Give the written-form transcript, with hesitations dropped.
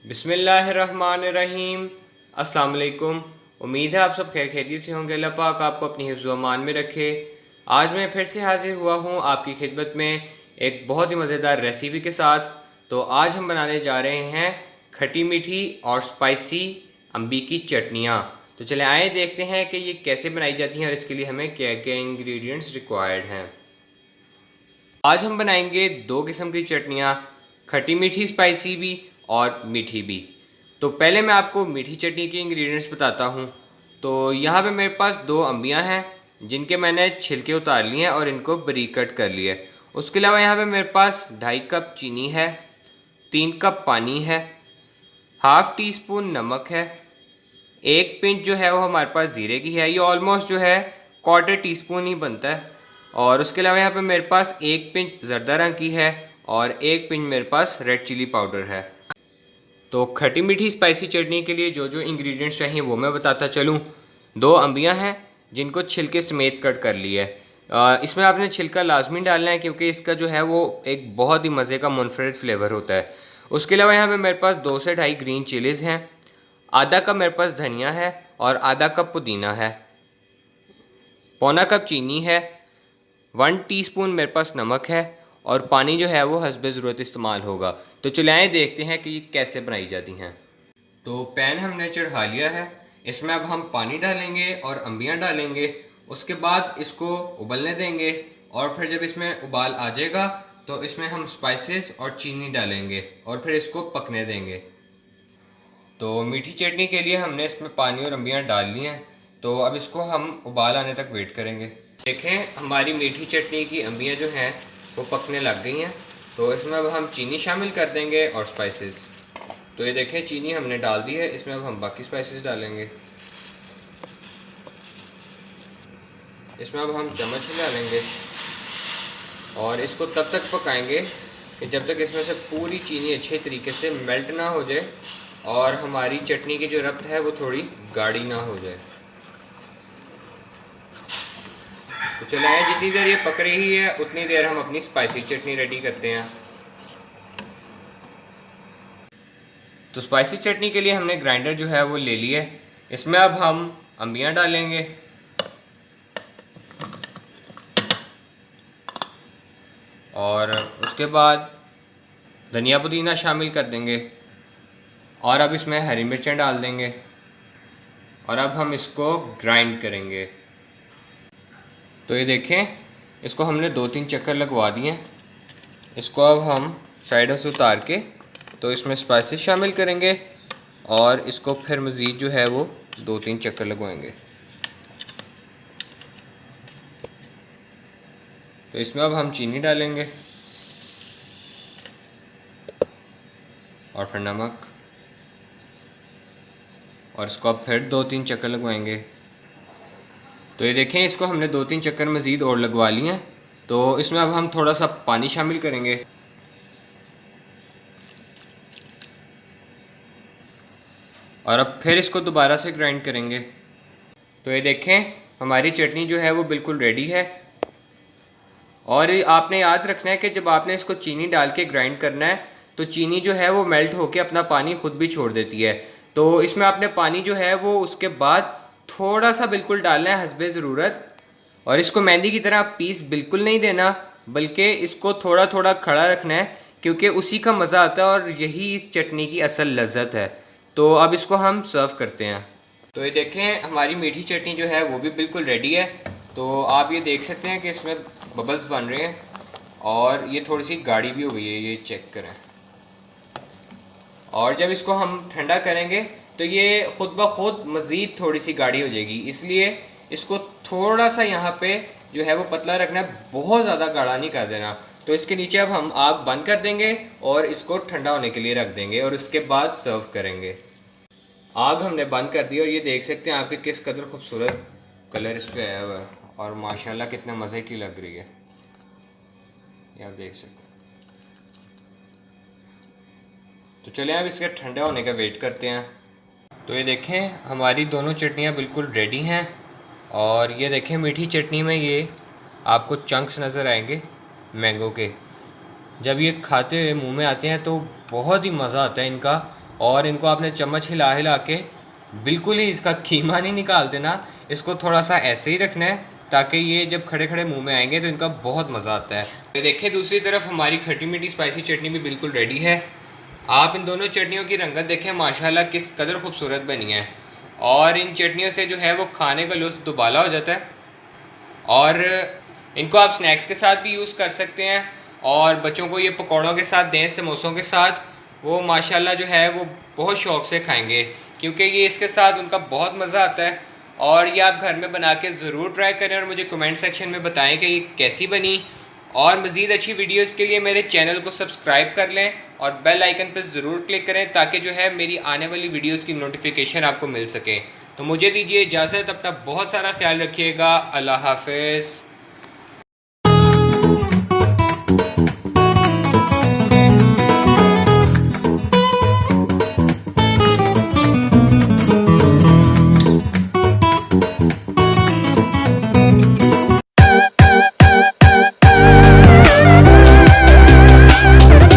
बिस्मिल्लाहिर्रहमानिर्रहीम। अस्सलाम वालेकुम। उम्मीद है आप सब खैर खैरियत से होंगे। अल्लाह पाक आपको अपनी हिफ्ज़ व अमान में रखे। आज मैं फिर से हाजिर हुआ हूँ आपकी खिदमत में एक बहुत ही मज़ेदार रेसिपी के साथ। तो आज हम बनाने जा रहे हैं खट्टी मीठी और स्पाइसी अम्बी की चटनियाँ। तो चले आए देखते हैं कि ये कैसे बनाई जाती हैं और इसके लिए हमें क्या क्या इंग्रेडिएंट्स रिक्वायर्ड हैं। आज हम बनाएंगे दो किस्म की चटनियाँ, खट्टी मीठी स्पाइसी भी और मीठी भी। तो पहले मैं आपको मीठी चटनी के इंग्रेडिएंट्स बताता हूँ। तो यहाँ पे मेरे पास दो अम्बियाँ हैं जिनके मैंने छिलके उतार लिए हैं और इनको बारीक कट कर लिया है। उसके अलावा यहाँ पे मेरे पास 2.5 कप चीनी है, 3 कप पानी है, हाफ़ टी स्पून नमक है, एक पिंच जो है वो हमारे पास ज़ीरे की है। ये ऑलमोस्ट जो है 1/4 टीस्पून ही बनता है। और उसके अलावा यहाँ पे मेरे पास एक पिंच ज़रदा रंग की है और एक पिंच मेरे पास रेड चिली पाउडर है। तो खट्टी मीठी स्पाइसी चटनी के लिए जो जो इंग्रेडिएंट्स चाहिए वो मैं बताता चलूँ। दो अम्बियाँ हैं जिनको छिलके समेत कट कर लिया है। इसमें आपने छिलका लाजमी डालना है क्योंकि इसका जो है वो एक बहुत ही मज़े का मुनफरद फ्लेवर होता है। उसके अलावा यहाँ पे मेरे पास 2 से 2.5 ग्रीन चिलीज़ हैं, आधा कप मेरे पास धनिया है और आधा कप पुदीना है, पौना कप चीनी है, 1 टीस्पून मेरे पास नमक है और पानी जो है वो हस्बे ज़रूरत इस्तेमाल होगा। तो चलिए आइए देखते हैं कि ये कैसे बनाई जाती हैं। तो पैन हमने चढ़ा लिया है, इसमें अब हम पानी डालेंगे और अम्बियाँ डालेंगे। उसके बाद इसको उबलने देंगे और फिर जब इसमें उबाल आ जाएगा तो इसमें हम स्पाइसेस और चीनी डालेंगे और फिर इसको पकने देंगे। तो मीठी चटनी के लिए हमने इसमें पानी और अम्बियाँ डाल ली हैं। तो अब इसको हम उबाल आने तक वेट करेंगे। देखें हमारी मीठी चटनी की अम्बियाँ जो हैं वो पकने लग गई हैं। तो इसमें अब हम चीनी शामिल कर देंगे और स्पाइसेस। तो ये देखें चीनी हमने डाल दी है, इसमें अब हम बाकी स्पाइसेस डालेंगे। इसमें अब हम चम्मच हिला लेंगे और इसको तब तक पकाएंगे कि जब तक इसमें से पूरी चीनी अच्छे तरीके से मेल्ट ना हो जाए और हमारी चटनी की जो रब्त है वो थोड़ी गाढ़ी ना हो जाए। तो चलाएं, जितनी देर ये पक रही है उतनी देर हम अपनी स्पाइसी चटनी रेडी करते हैं। तो स्पाइसी चटनी के लिए हमने ग्राइंडर जो है वो ले लिया है। इसमें अब हम अम्बियाँ डालेंगे और उसके बाद धनिया पुदीना शामिल कर देंगे और अब इसमें हरी मिर्चें डाल देंगे और अब हम इसको ग्राइंड करेंगे। तो ये देखें इसको हमने 2-3 चक्कर लगवा दिए हैं। इसको अब हम साइडों से उतार के तो इसमें स्पाइसेस शामिल करेंगे और इसको फिर मज़ीद जो है वो 2-3 चक्कर लगवाएंगे। तो इसमें अब हम चीनी डालेंगे और फिर नमक और इसको अब फिर 2-3 चक्कर लगवाएंगे। तो ये देखें इसको हमने 2-3 चक्कर मज़ीद और लगवा लिए हैं। तो इसमें अब हम थोड़ा सा पानी शामिल करेंगे और अब फिर इसको दोबारा से ग्राइंड करेंगे। तो ये देखें हमारी चटनी जो है वो बिल्कुल रेडी है। और आपने याद रखना है कि जब आपने इसको चीनी डाल के ग्राइंड करना है तो चीनी जो है वो मेल्ट होकर अपना पानी खुद भी छोड़ देती है। तो इसमें आपने पानी जो है वो उसके बाद थोड़ा सा बिल्कुल डालना है हस्बे ज़रूरत। और इसको मेहंदी की तरह पीस बिल्कुल नहीं देना, बल्कि इसको थोड़ा थोड़ा खड़ा रखना है क्योंकि उसी का मज़ा आता है और यही इस चटनी की असल लज्जत है। तो अब इसको हम सर्व करते हैं। तो ये देखें हमारी मीठी चटनी जो है वो भी बिल्कुल रेडी है। तो आप ये देख सकते हैं कि इसमें बबल्स बन रहे हैं और ये थोड़ी सी गाढ़ी भी हो गई है, ये चेक करें। और जब इसको हम ठंडा करेंगे तो ये ख़ुद ब खुद मज़ीद थोड़ी सी गाढ़ी हो जाएगी, इसलिए इसको थोड़ा सा यहाँ पे जो है वो पतला रखना है, बहुत ज़्यादा गाढ़ा नहीं कर देना। तो इसके नीचे अब हम आग बंद कर देंगे और इसको ठंडा होने के लिए रख देंगे और उसके बाद सर्व करेंगे। आग हमने बंद कर दी और ये देख सकते हैं आपके किस कदर खूबसूरत कलर इस पर आया हुआ है और माशाल्लाह कितने मज़े की लग रही है, ये आप देख सकते हैं। तो चलें अब इसके ठंडा होने का वेट करते हैं। तो ये देखें हमारी दोनों चटनियाँ बिल्कुल रेडी हैं और ये देखें मीठी चटनी में ये आपको चंक्स नज़र आएंगे मैंगो के। जब ये खाते हुए मुंह में आते हैं तो बहुत ही मज़ा आता है इनका और इनको आपने चम्मच हिला हिला के बिल्कुल ही इसका कीमा नहीं निकाल देना, इसको थोड़ा सा ऐसे ही रखना है ताकि ये जब खड़े खड़े मुंह में आएंगे तो इनका बहुत मज़ा आता है। तो देखिए दूसरी तरफ हमारी खट्टी मीठी स्पाइसी चटनी भी बिल्कुल रेडी है। आप इन दोनों चटनियों की रंगत देखें माशाल्लाह किस कदर खूबसूरत बनी है, और इन चटनियों से जो है वो खाने का लुत्फ़ दुबाला हो जाता है। और इनको आप स्नैक्स के साथ भी यूज़ कर सकते हैं, और बच्चों को ये पकौड़ों के साथ दें, समोसों के साथ, वो माशाल्लाह जो है वो बहुत शौक़ से खाएंगे, क्योंकि ये इसके साथ उनका बहुत मज़ा आता है। और ये आप घर में बना के ज़रूर ट्राई करें और मुझे कमेंट सेक्शन में बताएं कि ये कैसी बनी। और मज़ीद अच्छी वीडियोस के लिए मेरे चैनल को सब्सक्राइब कर लें और बेल आइकन पर ज़रूर क्लिक करें ताकि जो है मेरी आने वाली वीडियोस की नोटिफिकेशन आपको मिल सके। तो मुझे दीजिए इजाज़त, अपना बहुत सारा ख्याल रखिएगा। अल्लाह हाफ़िज़।